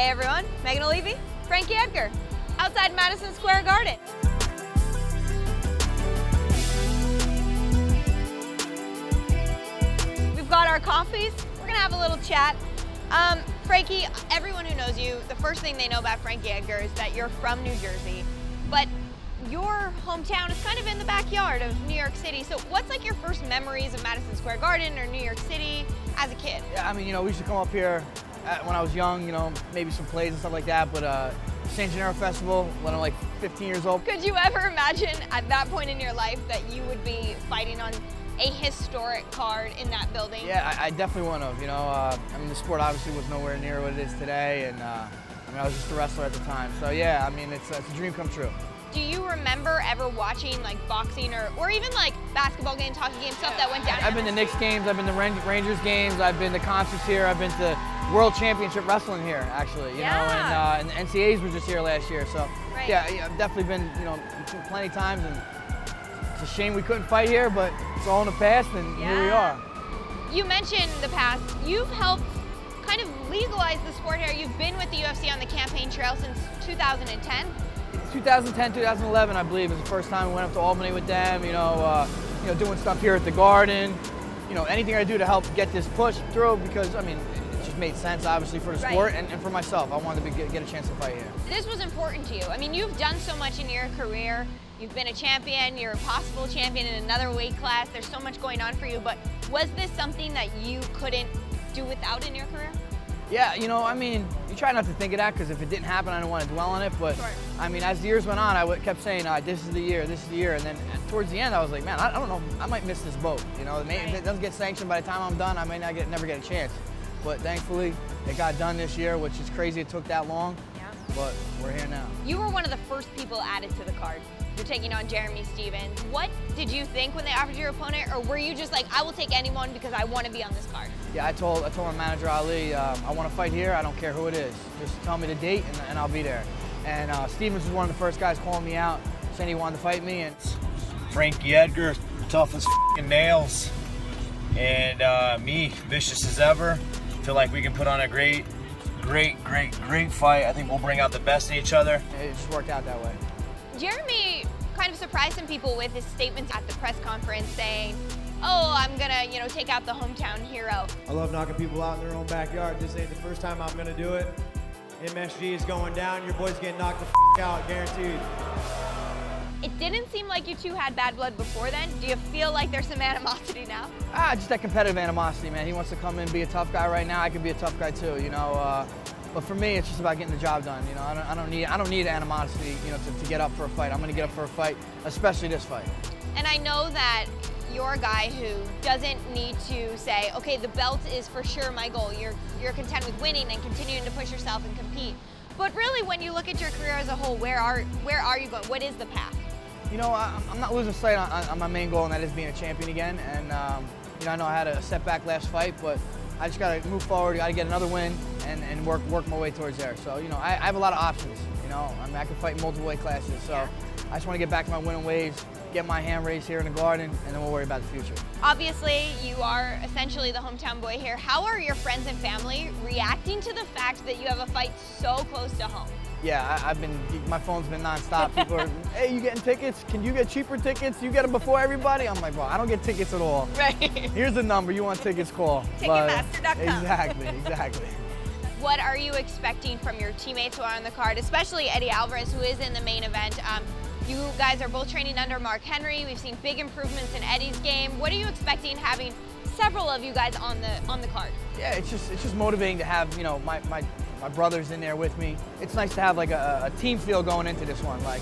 Hey everyone, Megan Olivi, Frankie Edgar, outside Madison Square Garden. We've got our coffees, we're gonna have a little chat. Frankie, everyone who knows you, the first thing they know about Frankie Edgar is that you're from New Jersey, but your hometown is kind of in the backyard of New York City. So what's like your first memories of Madison Square Garden or New York City as a kid? Yeah, I mean, we used to come up here when I was young, maybe some plays and stuff like that, but San Gennaro Festival when I'm like 15 years old. Could you ever imagine at that point in your life that you would be fighting on a historic card in that building? Yeah, I definitely wouldn't have, I mean, the sport obviously was nowhere near what it is today, and I mean, I was just a wrestler at the time. So yeah, I mean, it's a dream come true. Do you remember ever watching like boxing or even like basketball games, hockey games, stuff that went down? I've been to Knicks games, I've been to Rangers games, I've been to concerts here, I've been to World Championship Wrestling here, actually, you know, and the NCAAs were just here last year, so yeah, I've definitely been, plenty of times, and it's a shame we couldn't fight here, but it's all in the past, and here we are. You mentioned the past. You've helped kind of legalize the sport here. You've been with the UFC on the campaign trail since 2010. 2010, 2011, I believe, was the first time we went up to Albany with them, doing stuff here at the Garden, anything I do to help get this push through, because, I mean, it just made sense, obviously, for the sport and for myself. I wanted to get a chance to fight here. This was important to you. I mean, you've done so much in your career. You've been a champion, you're a possible champion in another weight class. There's so much going on for you, but was this something that you couldn't do without in your career? Yeah, I mean, you try not to think of that, because if it didn't happen, I don't want to dwell on it, but I mean, as the years went on, I kept saying, this is the year, and then towards the end, I was like, man, I don't know, I might miss this boat, if it doesn't get sanctioned by the time I'm done, I might never get a chance, but thankfully, it got done this year, which is crazy it took that long, but we're here now. You were one of the first people added to the card. You're taking on Jeremy Stephens. What did you think when they offered your opponent, or were you just like, I will take anyone because I want to be on this card? Yeah, I told my manager, Ali, I want to fight here, I don't care who it is. Just tell me the date and I'll be there. And Stephens was one of the first guys calling me out, saying he wanted to fight me. And Frankie Edgar, tough as f***ing nails. And me, vicious as ever. Feel like we can put on a great fight. I think we'll bring out the best in each other. It just worked out that way. Jeremy kind of surprised some people with his statements at the press conference saying, oh, I'm gonna, take out the hometown hero. I love knocking people out in their own backyard. This ain't the first time I'm gonna do it. MSG is going down. Your boy's getting knocked the f out, guaranteed. It didn't seem like you two had bad blood before then. Do you feel like there's some animosity now? Just that competitive animosity, man. He wants to come in and be a tough guy right now. I could be a tough guy too, But for me, it's just about getting the job done. I don't need animosity, to get up for a fight. I'm going to get up for a fight, especially this fight. And I know that you're a guy who doesn't need to say, okay, the belt is for sure my goal. You're content with winning and continuing to push yourself and compete. But really, when you look at your career as a whole, where are you going? What is the path? I'm not losing sight on my main goal, and that is being a champion again. And I know I had a setback last fight, but I just got to move forward, got to get another win and work my way towards there. So, I have a lot of options, I mean, I can fight in multiple weight classes. So I just want to get back to my winning ways, get my hand raised here in the Garden, and then we'll worry about the future. Obviously, you are essentially the hometown boy here. How are your friends and family reacting to the fact that you have a fight so close to home? Yeah, my phone's been nonstop. People are, hey, you getting tickets? Can you get cheaper tickets? You get them before everybody? I'm like, well, I don't get tickets at all. Right. Here's the number, you want tickets, call. Ticketmaster.com. Exactly. What are you expecting from your teammates who are on the card, especially Eddie Alvarez, who is in the main event? You guys are both training under Mark Henry. We've seen big improvements in Eddie's game. What are you expecting having several of you guys on the card? Yeah, it's just motivating to have, my brothers in there with me. It's nice to have like a team feel going into this one, like,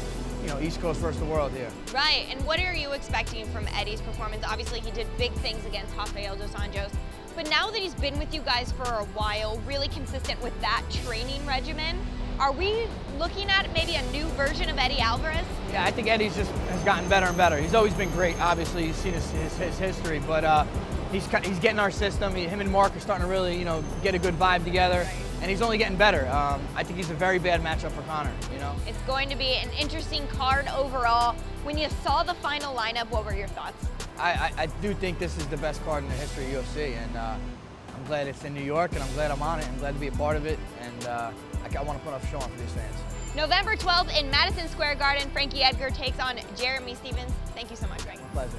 East Coast versus the world here. Right, and what are you expecting from Eddie's performance? Obviously, he did big things against Rafael dos Anjos, but now that he's been with you guys for a while, really consistent with that training regimen, are we looking at maybe a new version of Eddie Alvarez? Yeah, I think Eddie's just has gotten better and better. He's always been great, obviously, you've seen his history, but he's getting our system. Him and Mark are starting to really, get a good vibe together. And he's only getting better. I think he's a very bad matchup for Conor, It's going to be an interesting card overall. When you saw the final lineup, what were your thoughts? I do think this is the best card in the history of UFC, and I'm glad it's in New York, and I'm glad I'm on it. I'm glad to be a part of it, and I want to put up a show on for these fans. November 12th in Madison Square Garden, Frankie Edgar takes on Jeremy Stephens. Thank you so much, Frankie. Pleasure.